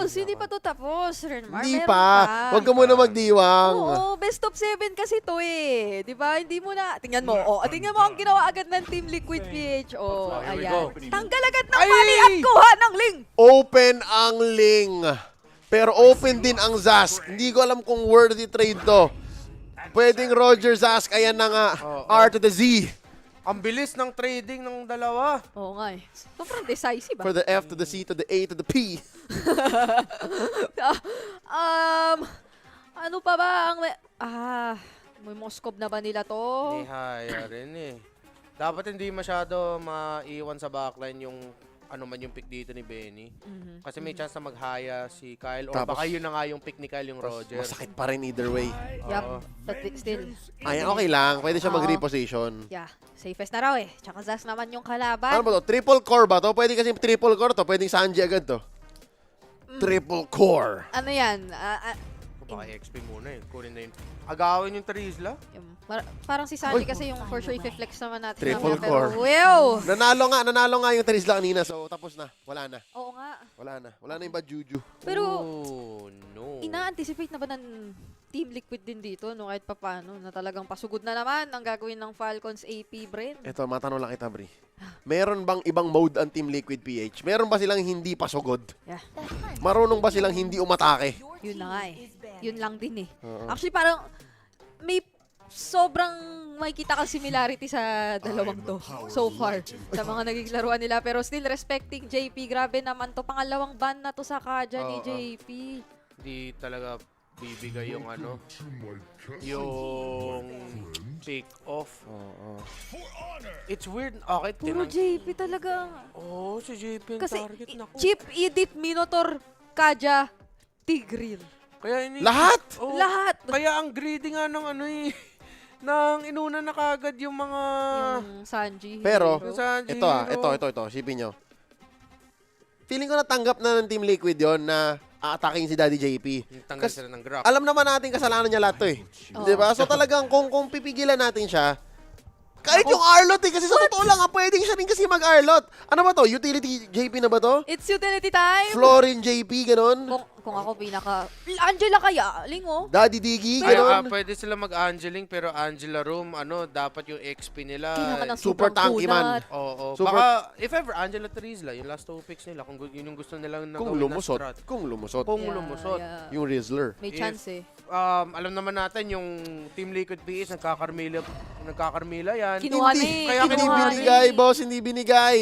tapos. Hindi pa to tapos, Renmar. Hindi Meron pa. Huwag ka muna magdiwang. Oo, best of 7 kasi to eh. Di ba? Hindi mo na. Tingnan mo. Oh, tingnan mo ang ginawa agad ng Team Liquid PH. Oh, Here we ayan. go. Tanggal agad ng mali at kuha ng Ling. Open ang Ling. Pero open din ang Zask. Hindi ko alam kung worthy trade to. Pwedeng Roger Zask. Ayan na nga. R to the Z. Ang bilis ng trading ng dalawa. Oo nga eh. Sobrang decisive For the F to the C to the A to the P. Ano pa ba ang... may Moskov na ba nila to? Ni Haya rin eh. Dapat hindi masyado maiwan sa backline yung ano man yung pick dito ni Benny. Kasi may chance na maghaya si Kyle or Tapos- baka yun na nga yung pick ni Kyle yung Roger. Masakit pa rin either way. Yup. But still. Ayan, okay lang. Pwede siya Oo. mag-reposition. Yeah. Safest na raw eh. Tsaka Zas naman yung kalaban. Ano ba to? Triple core ba to? Pwede kasi triple core to. Pwedeng Sanji agad to. Triple core. Ano yan? Baka XP muna eh. Kunin na yun. Agawin yung Trizla. Parang si Sanji kasi yung for sure i-flex naman natin. Triple mamaya, core. Pero, wow! Nanalo nga yung Trisla kanina. So, tapos na. Wala na. Oo nga. Wala na yung bad juju. Pero, Oh, no. ina-anticipate na ba ng Team Liquid din dito, no? Kahit papaano, na talagang pasugod na naman ang gagawin ng Falcons AP, Bren? Eto, matanong lang kita, Bri. Meron bang ibang mode ang Team Liquid PH? Meron ba silang hindi pasugod? Yeah. Marunong ba silang hindi umatake? Yun na nga eh. Yun lang din eh. Oo. Actually, parang may sobrang makikita kang similarity sa dalawang to so far sa mga naging laruan nila. Pero still respecting JP. Grabe naman to. Pangalawang ban na to sa Kaja ni JP. Hindi talaga bibigay yung ano, yung pick off. It's weird. Okay, Puro JP talagang. Oh, si JP ang Kasi target. Naku. Chip, Edith, Minotaur, Kaja, Tigreal. Kaya ini Lahat! Oh, Lahat. Kaya ang greedy nga ng ano eh. Nang inuna na kagad yung mga... Yung Sanji. Pero, Hero. Yung Sanji ito. Sipin nyo. Feeling ko natanggap na ng Team Liquid yon na aataking si Daddy JP. Yung tanggal Kas- sila ng grab. Alam naman natin kasalanan niya lahat to eh. Oo. Diba? So talagang kung pipigilan natin siya, kahit yung Arlot eh, kasi sa totoo lang, pwedeng siya rin kasi mag-Arlot. Ano ba to? Utility JP na ba to? It's utility time. Florin JP, ganon? Kung ako pinaka... Angela kaya, Lingo. Daddy Diggy, Kaya ganon? pwede sila mag-Angeling pero Angela Room, ano, dapat yung XP nila. Kailangan ng super sobrang tanky man. kunat. Oo. Super- Baka, if ever, Angela Trizla, yung last 2 picks nila, kung yun yung gusto nilang Kung nagawin na lumusot. strat. Kung lumusot. Kung Yeah, lumusot. yeah. Yung Rizzler. May If- chance eh. Alam naman natin yung Team Liquid PS, nagkakarmila yan. Kinuha na Hindi, eh. Kaya hindi kinuha na binigay, eh. boss, hindi binigay.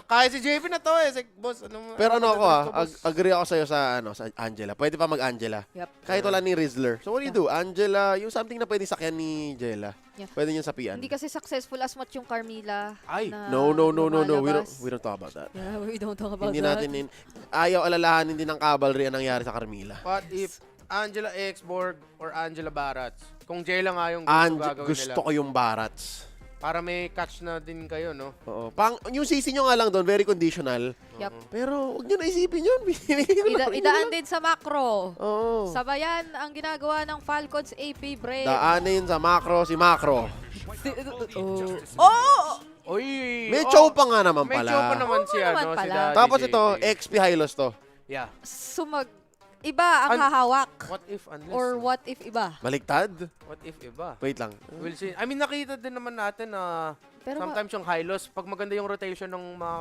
Kaya si JP na to eh. Boss, ano, Pero ano ako boss? agree ako sa'yo sa Angela. Pwede pa mag-Angela. Yep. Kahit wala ni Rizzler. So what do you do? Angela, yung something na pwede sakyan ni Jella. Yeah. Pwede niyan sapian. Hindi kasi successful as much yung Carmilla. Ay, na No. lumalabas. We don't talk about that. Yeah, we don't talk about Hindi that. natin ayaw alalahanin din ng cavalry ang nangyari sa Carmilla. What if Angela Exborg or Angela Barats? Kung Jay lang nga yung gagawin Gusto nila. ko yung Barats. Para may catch na din kayo, no? Oo. Yung sisi nyo nga lang doon, very conditional. Yup. Pero huwag nyo na isipin yun. Idaan din sa macro. Oo. Sabayan ang ginagawa ng Falcons AP Brave. Daanin sa macro si macro. Oh! Uy! May chow pa nga naman May pala. chow pa naman Oo si, naman ano, si pala. Daddy Tapos JP. ito, XP Hylos to. Yeah. Iba ang hahawak. What if unless? Or what if iba? Baliktad? What if iba? Wait lang. We'll see. I mean, nakita din naman natin na Pero sometimes yung high-loss, pag maganda yung rotation ng mga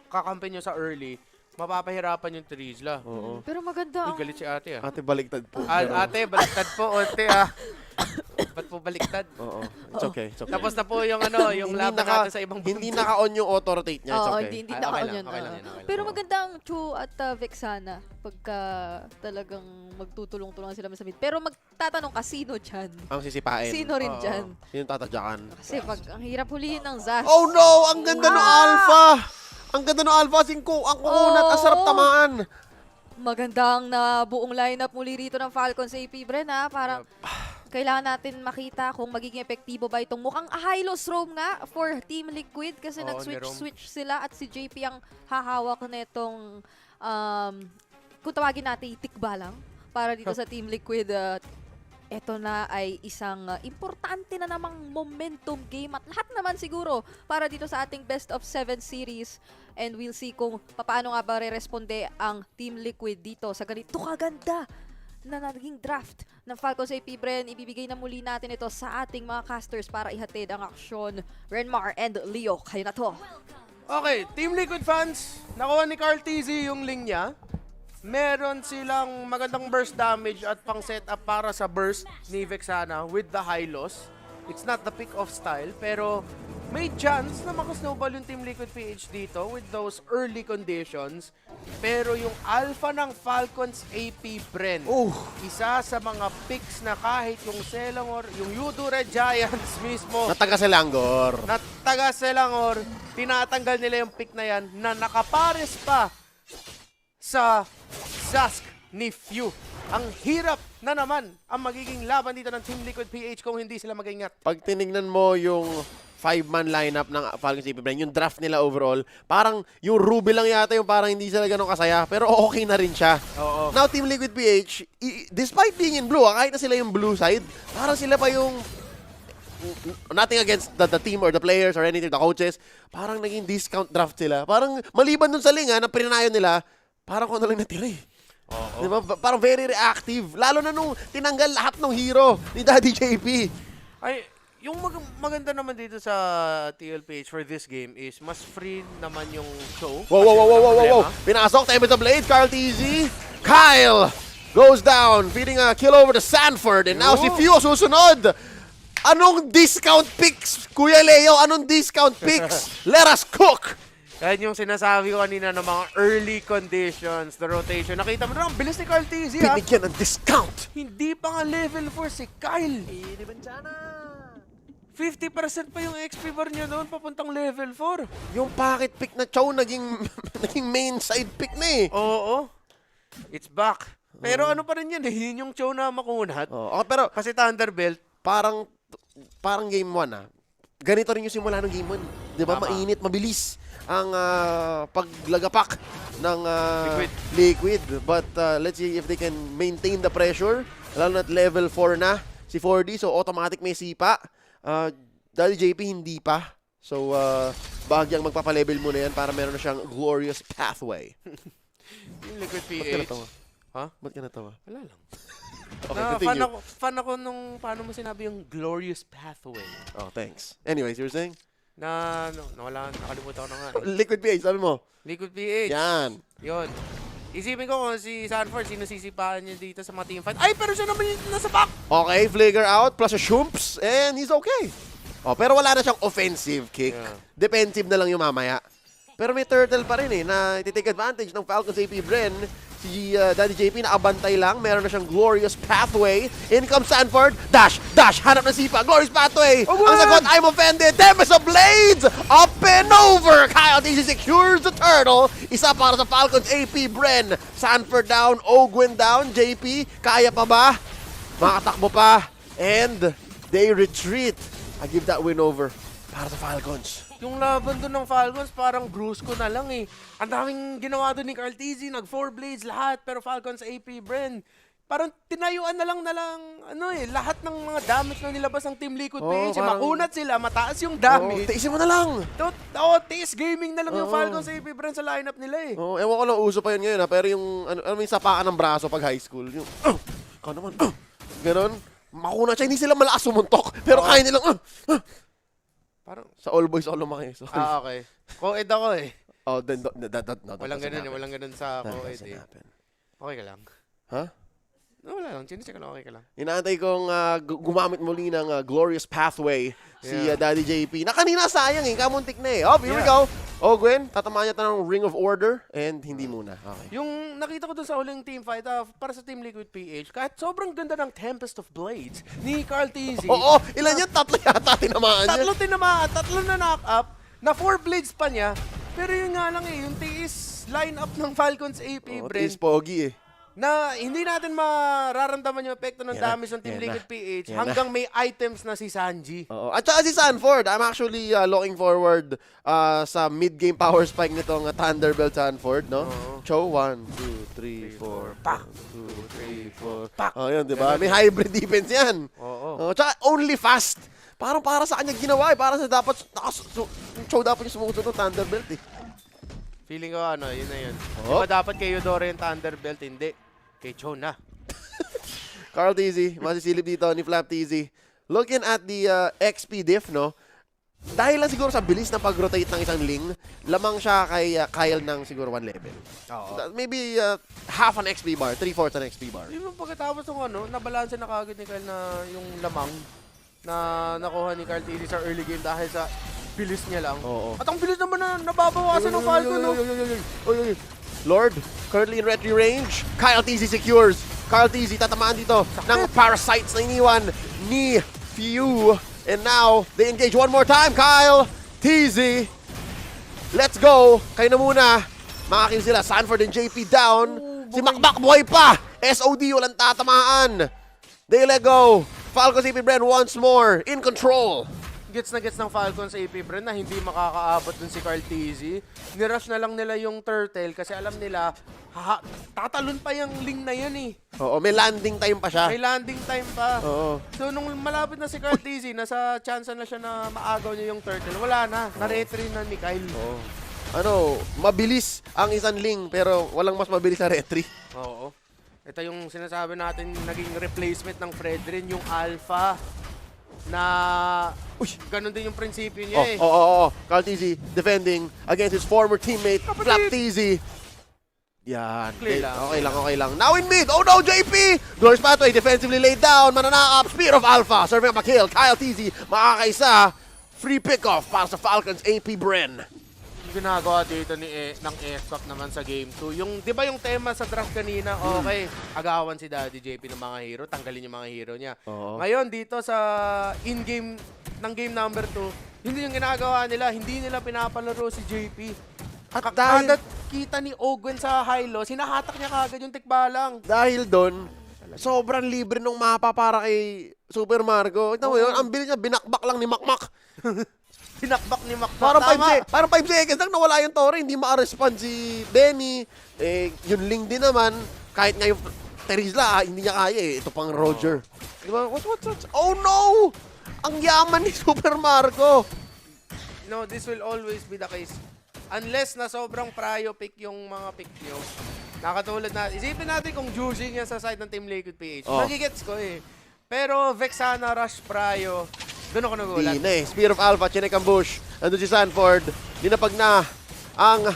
kakampi nyo sa early, mapapahirapan yung Trizla. Oo. pero maganda Uy, ang... galit si ate ah. Ate, baliktad po. Ate, baliktad po, ate ah. Ba't po baliktad? Oo. It's okay. It's okay. Tapos na po yung ano, yung laban natin sa ibang Hindi bundok. naka-on yung auto-rotate niya. It's Oo, okay. hindi Ay, na okay on lang, yun. okay lang oo. yun, okay lang. Pero maganda ang Chu at Vexana pagka talagang magtutulong-tulungan sila sa mid. Pero magtatanong ka, sino dyan? Ang sisipain. Sino rin Oo. dyan? Sino tatadyakan? Kasi pag ang hirap hulihin ng Zas. Oh no! Ang ganda ng Alpha! Ang ganda ng Alpha! Ang kukunat! Ang sarap tamaan! Magandang na buong lineup muli rito ng Falcons AP, Bren, ha? Parang kailangan natin makita kung magiging epektibo ba itong mukhang high-loss roam nga for Team Liquid kasi Oo, nag-switch sila at si JP ang hahawak na itong kung tawagin natin itikba lang para dito sa Team Liquid ito na ay isang importante na namang momentum game at lahat naman siguro para dito sa ating best of 7 series. And we'll see kung paano nga ba re-responde ang Team Liquid dito sa ganito kaganda na naging draft ng Falcons AP Bren. Ibibigay na muli natin ito sa ating mga casters para ihatid ang aksyon. Renmar and Leo, kayo na to. Okay, Team Liquid fans, nakuha ni Carl TZ yung link niya. Meron silang magandang burst damage at pang setup para sa burst ni Vexana with the high loss. It's not the pick of style, pero may chance na makasnowball yung Team Liquid PH dito with those early conditions. Pero yung alpha ng Falcons AP Bren, isa sa mga picks na kahit yung Selangor, yung Yudo Red Giants mismo, Na taga Selangor. na taga Selangor, tinatanggal nila yung pick na yan na nakapares pa sa Zask ni Few. Ang hirap na naman ang magiging laban dito ng Team Liquid PH kung hindi sila mag-ingat. Pag tinignan mo yung 5-man lineup ng Falcons AP Bren, yung draft nila overall, parang yung Ruby lang yata yung parang hindi sila ganun kasaya, pero okay na rin siya. Oo. Now, Team Liquid PH, despite being in blue, kahit na sila yung blue side, parang sila pa yung nothing against the team or the players or anything, the coaches, parang naging discount draft sila. Parang maliban dun sa linga na pinanayon nila, parang kung ano lang natira eh. Oo. Diba? Parang very reactive. Lalo na nung tinanggal lahat ng hero ni Daddy JP. Ay, yung maganda naman dito sa TLPH for this game is mas free naman yung show. Wow. Pinasok, Tempest of Blades, Carl TZ. Kyle goes down, feeding a kill over to Sanford. And now si Fio susunod. Anong discount picks, Kuya Leo? Anong discount picks? Let us cook! Kahit yung sinasabi ko kanina ng mga early conditions, the rotation. Nakita mo na, ang bilis ni Carl TZ ha. Binigyan ng discount. Hindi pa nga level 4 si Kyle. 50% pa yung XP bar niya noon papuntang level 4. Yung pocket pick na Chow naging main side pick na eh. Oo. It's back. Pero ano pa rin yan eh, yun yung show na makunat. Oh, okay, pero Kasi Thunderbelt, parang game 1 ah. Ganito rin yung simula ng game 1. 'Di ba? Tama. Mainit, mabilis ang paglagapak ng Liquid. But let's see if they can maintain the pressure. Lalo na't level 4 na si 4D, so automatic may sipa. Daddy JP hindi pa. So bahagyang magpapalevel muna yan para meron na siyang glorious pathway. yung Liquid Ba't ka PH. natawa? Ha? Ba't ka natawa? Wala lang. Okay, Na, continue. fan ako nung paano mo sinabi yung glorious pathway. Oh, thanks. Anyways, you were saying? Nakalimutan ko na nga. Liquid PH, sabi mo? Liquid PH. Yan. Yun. Isipin ko kung si Sanford, sino sisipaan niya dito sa mga team fight. Ay, pero siya naman yung nasa back! Okay, flicker out, plus a Shumps, and he's okay. Oh, pero wala na siyang offensive kick. Yeah. Defensive na lang yung mamaya. Pero may turtle pa rin eh, na iti-take advantage ng Falcons AP Bren. Si Daddy JP nakabantay lang, meron na siyang glorious pathway. In comes Sanford, dash, hanap ng sipa, glorious pathway. Ang sagot, I'm offended, Tempest of Blades, up and over. Kyle TZ secures the turtle. Isa para sa Falcons AP Bren. Sanford down, Ogwin down, JP, kaya pa ba? Makatakbo pa. And they retreat. I give that win over para sa Falcons. Yung laban doon ng Falcons, parang brusco na lang eh. Ang daming ginawa doon ni Carl TZ, nag-4 blades lahat, pero Falcons AP Bren. Parang tinayuan na lang, ano eh, lahat ng mga damage na nilabas ng Team Liquid PH. parang- Makunat sila, mataas yung Oh, damage. tiisin mo na lang. TS Gaming na lang yung Falcons AP Bren sa lineup nila eh. Oh, ewan ko lang, uso pa yun ngayon ha, pero yung, ano yung sapakan ng braso pag high school, yung, ikaw naman, ganon, makunat siya, hindi sila malakas sumuntok, pero kaya nilang, Parang, sa all boys ako lumaki. So, okay. Co-ed ako eh. oh, then, that Walang doesn't ganun eh, happen. walang ganun sa That co-ed doesn't eh. happen. Okay ka lang. Ha? No, wala lang. Chinecheck ko lang, okay ka lang. Inaantay kong gumamit muli ng glorious pathway si Yeah. Daddy JP. Na kanina sayang eh, kamuntik na eh. Oh, here we go. Oh, Gwen, tatamaan niya ito ng Ring of Order and hindi muna. Okay. Yung nakita ko dun sa huling team fight para sa Team Liquid PH, kahit sobrang ganda ng Tempest of Blades ni Carl TZ. Oo, ilan yan? Tatlo yata tinamaan niya. Tatlo tinamaan, tatlo na knock-up, na 4 blades pa niya. Pero yun nga lang eh, yung TS line-up ng Falcons AP, Oh, Bren, is pogi eh. na hindi natin mararamdaman yung epekto ng Yan na, damage ng Team yan Liquid na, PH yan hanggang may items na si Sanji. Oo. At saka si Sanford, I'm actually looking forward sa mid-game power spike nitong Thunderbolt Sanford, no? Oo. Cho, 1, 2, 3, 4, Pak! 2, 3, 4. Pak! Oh, yun, di ba? May hybrid defense yan. Oo. Oh, tsaka only fast. Parang para sa kanya ginawa eh. Para sa dapat, Cho dapat yung sumusunod ng Thunderbolt eh. Feeling ko yun na yun. Oh. Diba dapat kay Eudora yung Thunderbelt? Hindi. Kay Cho na. Carl TZ, masisilip dito ni Flap TZ. Looking at the XP diff, no? Dahil lang siguro sa bilis na pag-rotate ng isang Ling, lamang siya kay Kyle ng siguro 1 level. Oo. Maybe half an XP bar, 3/4 an XP bar. Yung pagkatapos ng nabalanse na kagad ni Kyle na yung lamang na nakuha ni Carl TZ sa early game dahil sa bilis niya lang. Oo. At ang bilis naman na nababawasan ng Falcon, no? Lord, currently in retry range. Kyle TZ secures. Kyle TZ tatamaan dito ng parasites na iniwan ni Few. And now, they engage one more time. Kyle TZ. Let's go. Kayo na muna. Makakill sila. Sanford and JP down. Si Makmak buhay pa. SOD walang tatamaan. They let go. Falcons AP Bren once more in control. Gets na gets ng Falcons sa AP Bren na hindi makakaabot dun si Carl TZ. Nirush na lang nila yung turtle kasi alam nila, tatalon pa yung Ling na yun eh. Oo, may landing time pa siya. May landing time pa. Oo. So nung malapit na si Carl TZ, nasa chance na siya na maagaw niya yung turtle. Wala na, na-retry na ni Kyle. Oo. Mabilis ang isang Ling pero walang mas mabilis na retry. Oo. Ito yung sinasabi natin naging replacement ng Fredrin, yung Alpha. Na ganun din yung prinsipyo niya eh. Oo. Carl TZ defending against his former teammate, Flap TZ. Yan. Clear lang. Okay lang. Now in mid. Oh no, JP! Glorious Pathway defensively laid down. Mananakap. Spear of Alpha. Serving up a kill. Kyle TZ makakaisa. Free pick-off para sa Falcons AP Bren. Ginagawa dito ng F-Cup naman sa Game 2. Yung, di ba yung tema sa draft kanina, okay, agawan si Daddy JP ng mga hero, tanggalin yung mga hero niya. Oo. Ngayon, dito sa in-game ng game number 2, hindi yung ginagawa nila, hindi nila pinapalaro si JP. At Kada kita ni Ogwen sa high-low, sinahatak niya kagad yung tikbalang. dahil doon, sobrang libre nung mapa para kay Super Marco. Ito mo yun, ang bilis niya, binakbak lang ni Makmak. Pinakbak ni Makmak. Parang 5 seconds lang nawala yung Torre, hindi maka-respond si Benny. Yung Ling din naman, kahit nga yung Terizla, hindi niya kaya eh. Ito pang Roger. Diba? What? Oh no! Ang yaman ni Super Marco. No, this will always be the case. Unless na sobrang prio pick yung mga pick nyo. Nakatulad na, isipin natin kung juicing yan sa side ng Team Liquid PH. Oh. Nagigets ko eh. Pero Vexana, Rush, Prio, doon ako nagulat. Di na eh. Spear of Alpha, chinek ang bush. Andun si Sanford. Dinapag na ang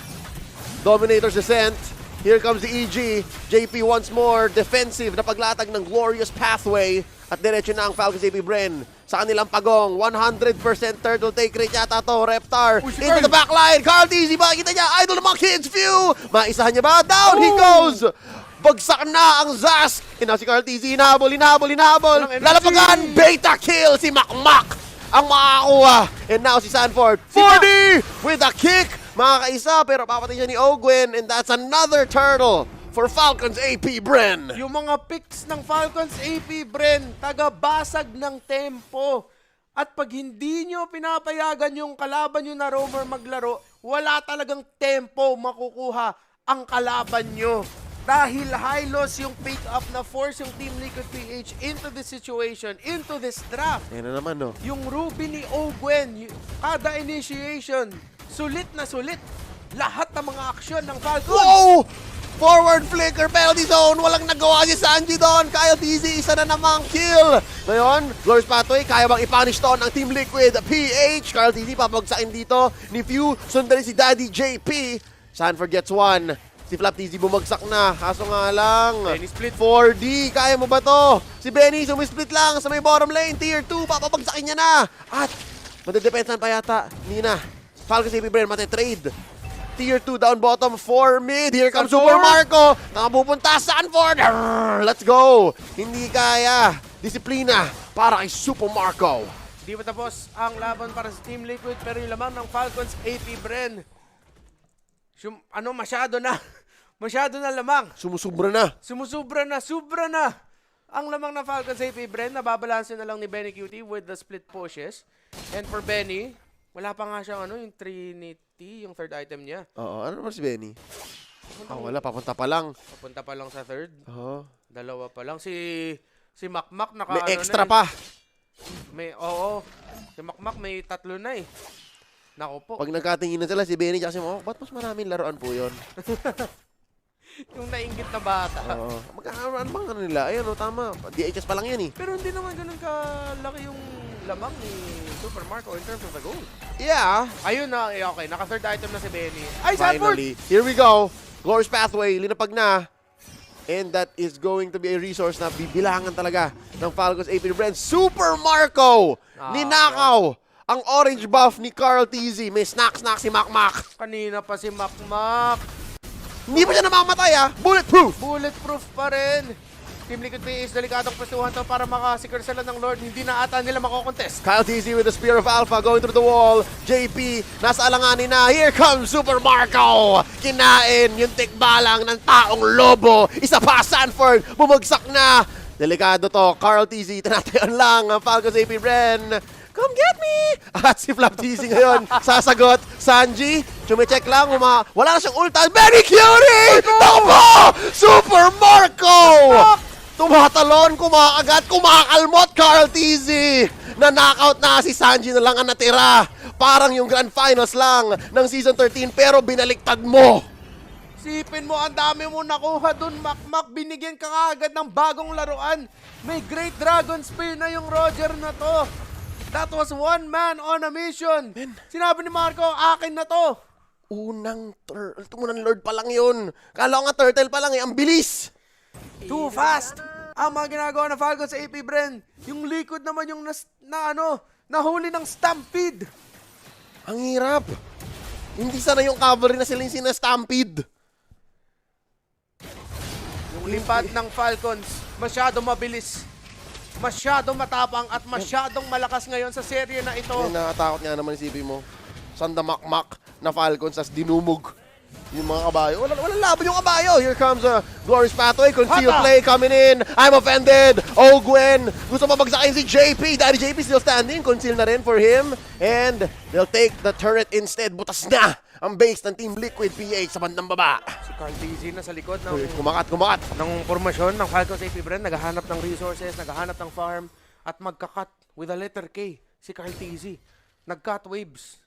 Dominator's Descent. Here comes the EG. JP once more. Defensive na paglatag ng Glorious Pathway. At diretso na ang Falcons AP Bren. Sa kanilang pagong. 100% turtle take rate yata to. Reptar. Uy, si Into Carl. the backline. Carl TZ. Makikita niya. Idol ng mga kids. Few. Maisahan niya ba? Down he goes. Bagsak na ang Zas. Si Carl TZ. Hinahabol. Walang energy. Lalapagan. Beta kill si Makmak ang makakuha. And now si Sanford. 40 with a kick. Makakaisa pero papatay siya ni Ogwen. And that's another turtle for Falcons AP Bren. Yung mga picks ng Falcons AP Bren, taga-basag ng tempo. At pag hindi nyo pinapayagan yung kalaban nyo na roamer maglaro, wala talagang tempo makukuha ang kalaban nyo. Dahil high loss yung pick up na force yung Team Liquid PH into this situation, into this draft. Yan na naman, no? Yung Ruby ni Ogwen, kada initiation, sulit na sulit. Lahat ng mga aksyon ng Falcons. Wow! Forward flicker, penalty zone. Walang nagawa si Sanji doon. Kyle TZ, isa na namang kill. Ngayon, Glorious Pathway, kaya bang ipunish to ng Team Liquid PH? Kyle TZ, papagsakin dito ni Few. Sundan si Daddy JP. Sanford gets one. Si Flap TZ bumagsak na. Kaso nga lang. Benny split. 4D. Kaya mo ba to? Si Benny sumisplit lang sa may bottom lane. Tier 2. Papapagsakin niya na. At madedepensan pa yata. Nina. Falcons AP Bren mate-trade. Tier 2 down bottom 4 mid. Here comes Super Marco. Nakapupunta Sanford. Let's go. Hindi kaya. Disiplina para kay Super Marco. Di pa tapos ang laban para sa Team Liquid pero yung laman ng Falcons AP Bren. Masyado na. Masyado na lamang. Sumusubra na. Sumusubra na, subra na. Ang lamang ng Falcons AP Bren, nababalansin na lang ni Benny QT with the split pushes. And for Benny, wala pa nga siyang yung Trinity, yung third item niya. Oo, ano naman si Benny? Wala, papunta pa lang. Papunta pa lang sa third. Oo. Dalawa pa lang. Si Makmak May extra pa. Oo. Si Makmak may 3 na eh. Nako po. Pag nagkatinginan sila, si Benny tsaka si Mohawk, ba't mas maraming laruan po yun? Yung nainggit na bata. Oo. Ano bang ano nila? Ayun, tama. DHS pa lang yan eh. Pero hindi naman ganun kalaki yung lamang ni Super Marco in terms of the goal. Yeah. Ayun na, okay. Naka-third item na si Benny. Ay, Sanford! Finally. Here we go. Glorious Pathway, linapag na. And that is going to be a resource na bibilangan talaga ng Falcons AP Brand. Super Marco! Ninakaw ang orange buff ni Carl TZ. May snack si Makmak. Kanina pa si Makmak. Hindi pa siya namamatay Bulletproof! Bulletproof pa rin. Team Liquid PH, delikadong pwestuhan to para makasecure sila ng Lord. Hindi na ata nila makokontest. Kyle TZ with the Spear of Alpha going through the wall. JP, nasa alanganin na. Here comes Super Marco. Kinain yung tikbalang ng taong lobo. Isa pa, Sanford. Bumagsak na. Delikado to. Carl TZ, tinatayan lang ang Falcons AP Bren. Come get me! At si Flap TZ ngayon, sasagot. Sanji, chumicheck lang. Wala na siyang ulta. Very cutie! Takbo! Super Marco! Tumatalon, kumakagat, kumakalmot, Carl TZ! Na-knockout na si Sanji na lang ang natira. Parang yung Grand Finals lang ng Season 13 pero binaliktad mo. Sipin mo, ang dami mo nakuha dun, Makmak. Binigyan ka agad ng bagong laruan. May Great Dragon Spear na yung Roger na to. That was one man on a mission. Sinabi ni Marco, akin na to. Unang Lord pa lang yun. Kala ko nga turtle pa lang ang bilis. Too fast. Ang mga ginagawa ng Falcons sa AP Bren. Yung Liquid naman yung nahuli ng Stampede. Ang hirap. Hindi sana yung cavalry na sila yung sina-stampede. Yung lipat ng Falcons, masyado mabilis. Masyado matapang at masyadong malakas ngayon sa serye na ito. Ay, nakatakot nga naman isipin mo. Sanda makmak na Falcons as dinumog yung mga kabayo. Walang laban yung kabayo. Here comes a Glorious Pathway. Conceal Hata! play coming in. I'm offended. Oh, Gwen. Gusto mabagsakin si JP. Daddy JP still standing. Conceal na rin for him. And they'll take the turret instead. Butas na ang base ng Team Liquid PH sa bandang baba. Si Carl TZ na sa likod ng Kumakat. formasyon ng Falcons AP Bren. Naghahanap ng resources, naghahanap ng farm, at magkakat with a letter K si Carl TZ. Nag-cut waves.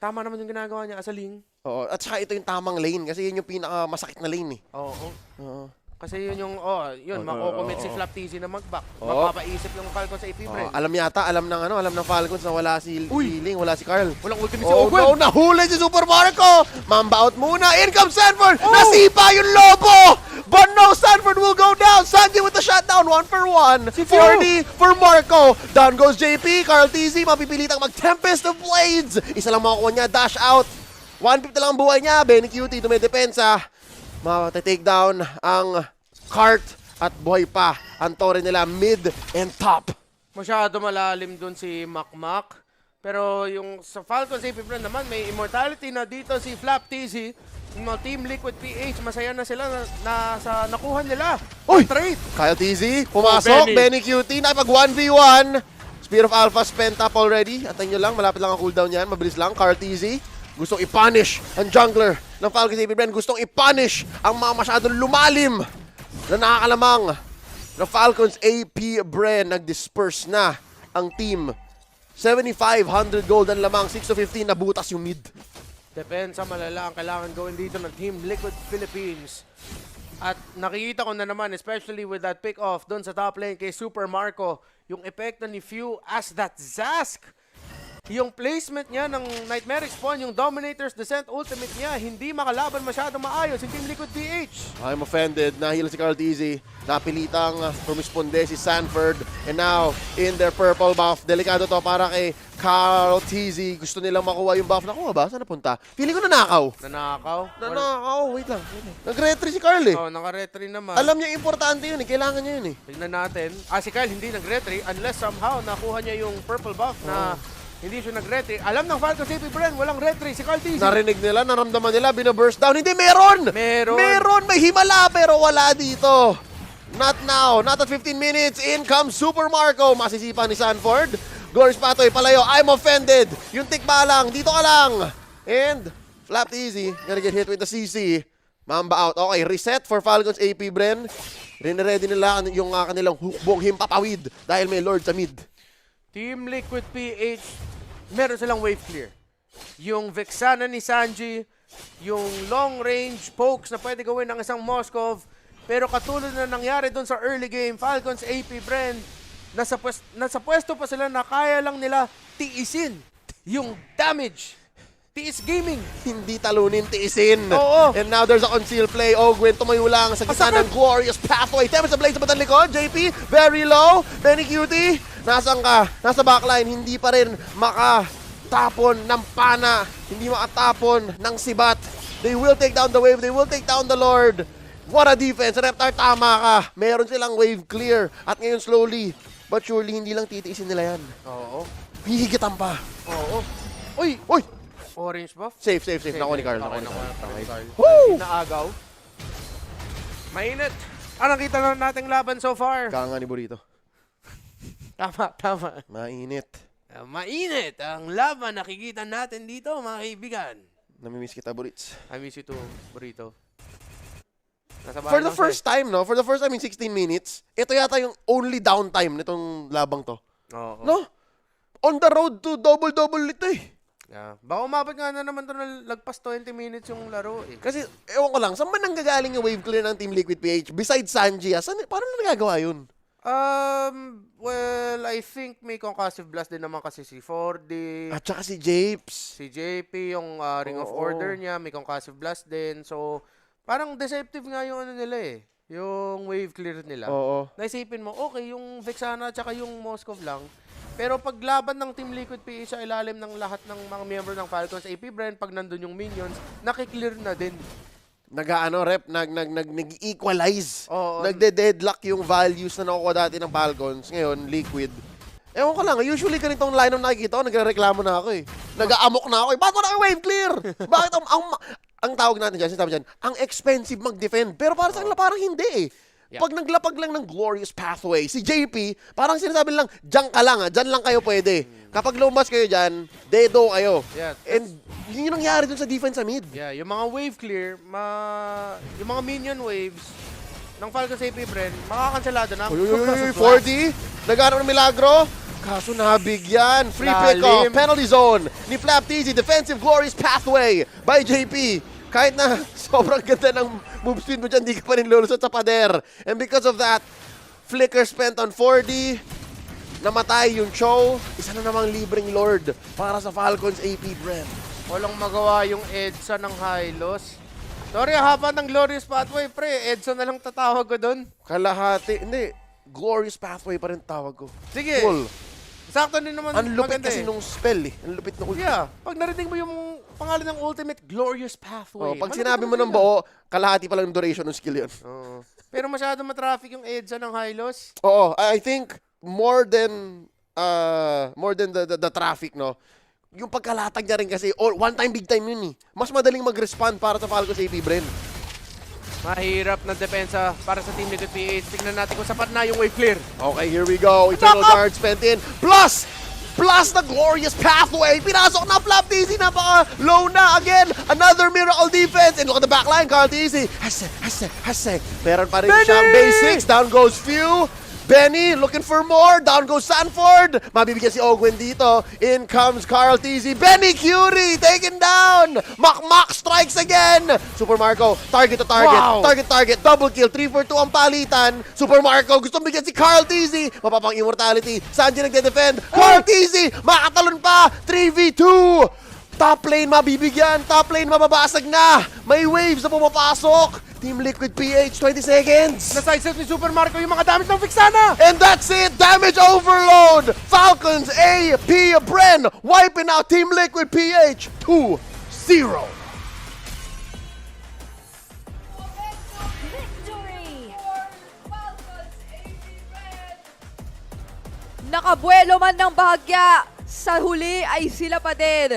Tama naman yung ginagawa niya, asaling. Oo. At saka ito yung tamang lane kasi yun yung pinakamasakit na lane eh. Oo. Oo. Kasi yun yung, makukomit si Flap TZ na mag-back. Oo. Mapapaisip yung Falcons sa AP Bren. Alam ng Falcons na wala si Healing, wala si Carl. Walang ultimate si Oh Ogwen. no, nahuli si Super Marco! Mamba out muna, in comes Sanford! Nasipa yung lobo! But no, Sanford will go down! Sanji with the shutdown, 1-for-1. Si 40 for Marco. Down goes JP, Carl TZ, mapipilitang mag-Tempest of Blades. Isa lang makukuha niya, dash out. 150 lang ang buhay niya, Benny QT dumidepensa. Mata-take down ang cart at buhay pa ang tore nila mid and top. Masyado malalim dun si Makmak. Pero yung sa Falcons AP Bren naman, may immortality na dito si Flap TZ. Yung mga Team Liquid PH, masaya na sila na sa nakuha nila. Uy! Trade! Kyle TZ, pumasok, Benny QT, nakipag 1v1. Spear of Alpha spent up already. Atayin nyo lang, malapit lang ang cooldown yan. Mabilis lang, Carl TZ. Gustong i-punish ang jungler ng Falcons AP Bren. Gustong i-punish ang mga masyadong lumalim na nakakalamang ng Falcons AP Bren. Nag-disperse na ang team. 7,500 gold ang lamang, 6-15 na butas yung mid. Depensa malala ang kailangan gawin dito ng Team Liquid Philippines. At nakikita ko na naman, especially with that pick-off doon sa top lane kay Super Marco, yung epekto ni Few as that Zask. Yung placement niya ng Nightmare Spawn, yung Dominator's Descent ultimate niya, hindi makalaban masyadong maayos si Team Liquid PH. I'm offended. Nahila si Carl TZ. Napilitang rumisponde si Sanford. And now, in their purple buff. Delikado to para kay Carl TZ. Gusto nilang makuha yung buff. Nakuha ba? Saan napunta? Feeling ko nanakaw. Nanakaw. Wait lang. Nag-retry si Carl eh. Oh, naka-retry naman. Alam niya importante yun eh. Kailangan niya yun eh. Tignan natin. Si Kyle hindi nag-retry unless somehow nakuha niya yung purple buff na Hindi siya nag-retry. Alam ng Falcons AP Bren, walang retry. Si Carl TZ. Narinig nila, naramdaman nila, binaburst down. Hindi, meron! Meron. May himala, pero wala dito. Not now. Not at 15 minutes. In comes Super Marco. Masisipa ni Sanford. Glorious Patoy, palayo. I'm offended. Yung tikba lang. Dito ka lang. And, flapped easy. Gonna get hit with the CC. Mamba out. Okay, reset for Falcons AP Bren. Rinready nila yung kanilang hukbong himpapawid dahil may Lord sa mid. Team Liquid PH, meron silang wave clear. Yung Vexana ni Sanji, yung long range pokes na pwede gawin ng isang Moskov. Pero katulad na nangyari doon sa early game, Falcons AP Bren, nasa pwesto pa sila na kaya lang nila tiisin yung damage. Tiis gaming. Hindi talunin, tiisin. Oo. And now there's a conceal play. Ogwin tumayo lang sa gitna ng glorious pathway. Tembes sa blade sa batang likod. JP, very low. Benny Cutie, nasan ka? Nasa backline. Hindi pa rin makatapon ng pana. Hindi makatapon ng sibat. They will take down the wave. They will take down the Lord. What a defense. Reptar, tama ka. Meron silang wave clear. At ngayon slowly, but surely, hindi lang titiisin nila yan. Oo. Hihigitan pa. Oo. Uy! Uy! Orange buff. Safe. Nakuha ni Carl. Okay, Nakuha ni nakuha ni Carl. Woo! Naagaw. Mainit. Ang nakita na nating laban so far. Kanga ni Burrito. Tama. Mainit. Mainit ang laban nakikita natin dito, mga kaibigan. Namimiss kita, Burits. I miss you too, Burrito. Nasa bahay For the lang first time, no? For the first time in 16 minutes, ito yata yung only downtime nitong labang to. siya. Oo. No? On the road to double-double ito eh. Yeah. Baka umabot nga na naman to na lagpas 20 minutes yung laro eh. Kasi, ewan ko lang, saan ba nanggagaling yung wave clear ng Team Liquid PH? Besides Sanji, paano na nagagawa yun? Well, I think may concussive blast din naman kasi si 4D. At saka si Japes. Si JP, yung Ring of Oo. Order niya, may concussive blast din. So, parang deceptive nga yung ano nila eh. Yung wave clear nila. Oo. Naisipin mo, okay, yung Vexana at saka yung Moskov lang. Pero pag laban ng Team Liquid PH sa ilalim ng lahat ng mga miyembro ng Falcons AP Bren, pag nandun yung minions, nakiklear na din. Nag-equalize. Oo. Nagde-deadlock yung values na nakukuha dati ng Falcons. Ngayon, Liquid. Ewan ko lang, usually ganitong line-up nakikita ko, nagre-reklamo na ako eh. Nag-aamok na ako eh. Bakit wala kang wave clear? Bakit ang tawag natin dyan, sinasabi dyan, ang expensive mag-defend. Pero para sa kanila, parang hindi eh. Yeah. Pag naglapag lang ng glorious pathway, si JP, parang sinasabi lang, dyan ka lang dyan lang kayo pwede. Kapag lumabas kayo dyan, dedo kayo. Yeah, And yun yung nangyari dun sa defense sa mid. Yeah, yung mga wave clear, yung mga minion waves ng Falcons AP Bren, makakanselado na. Uy, 4D, naghanap ng milagro. Kaso nabigyan. Free pick off, Lalim. penalty zone ni Flap TZ, defensive glorious pathway by JP. Kahit na sobrang ganda ng move speed mo dyan, di ka pa rin lulusot sa pader. And because of that, flicker spent on 4D. Namatay yung Cho. Isa na namang libreng Lord para sa Falcons AP Bren. Walang magawa yung EDSA ng Hylos. Sorry, haba ng Glorious Pathway, pre. EDSA na lang tatawag ko doon. Kalahati. Hindi. Glorious pathway pa rin tawag ko. Sige. Cool. Sakto din naman. Ang lupit maganda kasi eh. nung spell eh. Ang lupit na ulti. Yeah. Pag narinig mo yung pangalan ng ultimate, Glorious Pathway. Oh, pag malapit sinabi mo naman ng yun. buo, kalahati pa lang ng duration ng skill yun. Oo. Pero masyado matraffic yung EDSA ng Hylos. Oo, I think more than the traffic, no? Yung pagkalatag niya rin kasi, one time, big time yun eh. Mas madaling mag-respond para sa Falcons AP Bren. Mahirap na depensa para sa Team Liquid PH. Tingnan natin kung sapat na yung wave clear. Okay, here we go. Eternal Guard spent in. Plus the glorious pathway. Pinasok na Flap TZ. Napaka-low na again. Another miracle defense. And look at the backline. Carl TZ. Hasek. Meron pa rin Benny! siyang basics. Down goes Few. Benny looking for more. Down goes Sanford. Mabibigyan si Ogwin dito. In comes Carl TZ. Benny Curie taken down. Makmak strikes again. Super Marco, target to target. Wow. Target. Double kill. 3 for 2 ang palitan. Super Marco gustong bigyan si Carl TZ. Mapapang immortality. Sanji nagde-defend. Carl TZ makatalon pa. 3v2. Top lane mabibigyan. Top lane mababasag na. May waves na pumapasok. Team Liquid PH, 20 seconds. Na-sidestep ni Super Marco yung mga damage ng Vexana. And that's it! Damage overload! Falcons AP Bren wiping out Team Liquid PH 2-0. Victory! Nakabuelo man ng bahagya sa huli ay sila pa din.